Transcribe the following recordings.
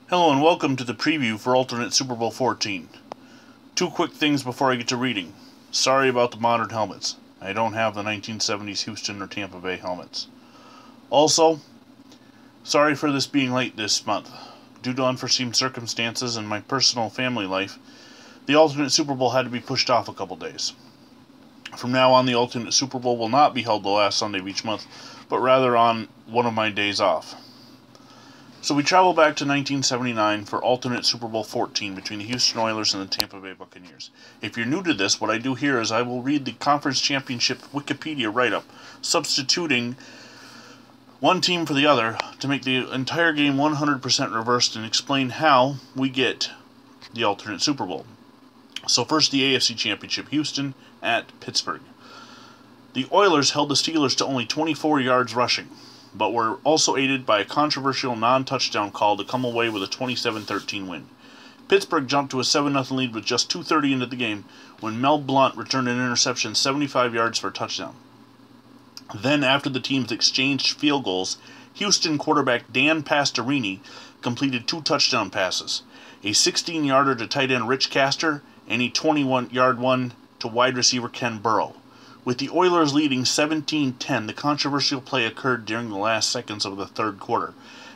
Hello and welcome to the preview for alternate Super Bowl 14. Two quick things before I get to reading. Sorry about the modern helmets. I don't have the 1970s Houston or Tampa Bay helmets. Also, sorry for this being late this month. Due to unforeseen circumstances in my personal family life, the alternate Super Bowl had to be pushed off a couple days. From now on, the alternate Super Bowl will not be held the last Sunday of each month, but rather on one of my days off. So we travel back to 1979 for alternate Super Bowl 14 between the Houston Oilers and the Tampa Bay Buccaneers. If you're new to this, what I do here is I will read the Conference Championship Wikipedia write-up, substituting one team for the other to make the entire game 100% reversed and explain how we get the alternate Super Bowl. So first, the AFC Championship, Houston at Pittsburgh. The Oilers held the Steelers to only 24 yards rushing, but were also aided by a controversial non-touchdown call to come away with a 27-13 win. Pittsburgh jumped to a 7-0 lead with just 2:30 into the game when Mel Blount returned an interception 75 yards for a touchdown. Then, after the teams exchanged field goals, Houston quarterback Dan Pastorini completed 2 touchdown passes, a 16-yarder to tight end Rich Castor and a 21-yard one to wide receiver Ken Burrow. With the Oilers leading 17-10, the controversial play occurred during the last seconds of the third quarter.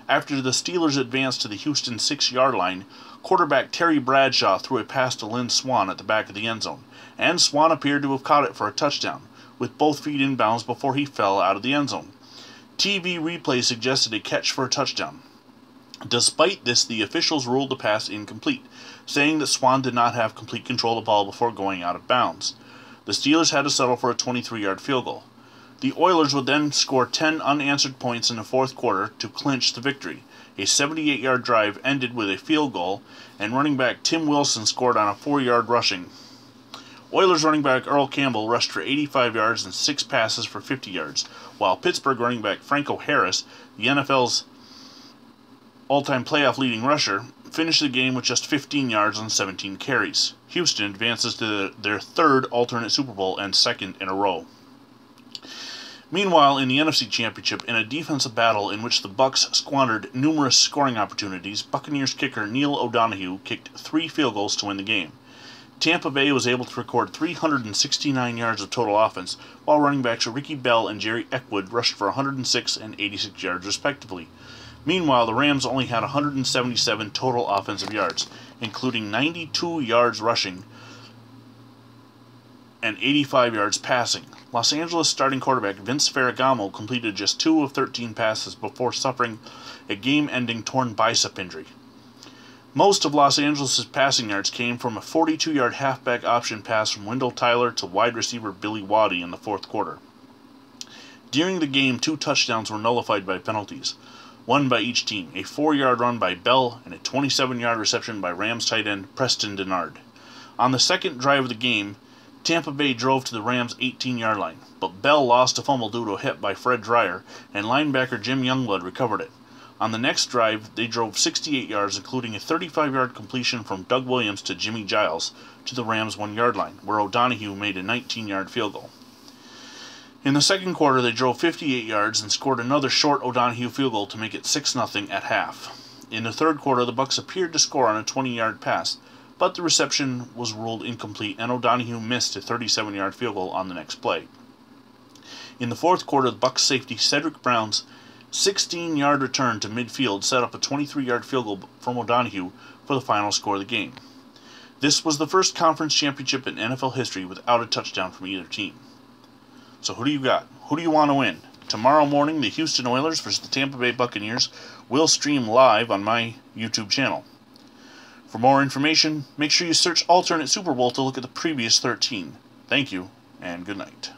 After the Steelers advanced to the Houston 6-yard line, quarterback Terry Bradshaw threw a pass to Lynn Swann at the back of the end zone, and Swann appeared to have caught it for a touchdown, with both feet in bounds before he fell out of the end zone. TV replay suggested a catch for a touchdown. Despite this, the officials ruled the pass incomplete, saying that Swann did not have complete control of the ball before going out of bounds. The Steelers had to settle for a 23-yard field goal. The Oilers would then score 10 unanswered points in the fourth quarter to clinch the victory. A 78-yard drive ended with a field goal, and running back Tim Wilson scored on a 4-yard rushing. Oilers running back Earl Campbell rushed for 85 yards and 6 passes for 50 yards, while Pittsburgh running back Franco Harris, the NFL's all-time playoff leading rusher, finished the game with just 15 yards on 17 carries. Houston advances to their third alternate Super Bowl and second in a row. Meanwhile, in the NFC Championship, in a defensive battle in which the Bucs squandered numerous scoring opportunities, Buccaneers kicker Neil O'Donoghue kicked 3 field goals to win the game. Tampa Bay was able to record 369 yards of total offense, while running backs Ricky Bell and Jerry Eckwood rushed for 106 and 86 yards respectively. Meanwhile, the Rams only had 177 total offensive yards, including 92 yards rushing and 85 yards passing. Los Angeles starting quarterback Vince Ferragamo completed just 2 of 13 passes before suffering a game-ending torn bicep injury. Most of Los Angeles' passing yards came from a 42-yard halfback option pass from Wendell Tyler to wide receiver Billy Waddy in the fourth quarter. During the game, 2 touchdowns were nullified by penalties, one by each team, a 4-yard run by Bell and a 27-yard reception by Rams tight end Preston Dennard. On the second drive of the game, Tampa Bay drove to the Rams' 18-yard line, but Bell lost a fumble due to a hit by Fred Dreyer, and linebacker Jim Youngblood recovered it. On the next drive, they drove 68 yards, including a 35-yard completion from Doug Williams to Jimmy Giles to the Rams' 1-yard line, where O'Donoghue made a 19-yard field goal. In the second quarter, they drove 58 yards and scored another short O'Donoghue field goal to make it 6-0 at half. In the third quarter, the Bucs appeared to score on a 20-yard pass, but the reception was ruled incomplete, and O'Donoghue missed a 37-yard field goal on the next play. In the fourth quarter, the Bucs safety Cedric Brown's 16-yard return to midfield set up a 23-yard field goal from O'Donoghue for the final score of the game. This was the first conference championship in NFL history without a touchdown from either team. So who do you got? Who do you want to win? Tomorrow morning, the Houston Oilers versus the Tampa Bay Buccaneers will stream live on my YouTube channel. For more information, make sure you search alternate Super Bowl to look at the previous 13. Thank you, and good night.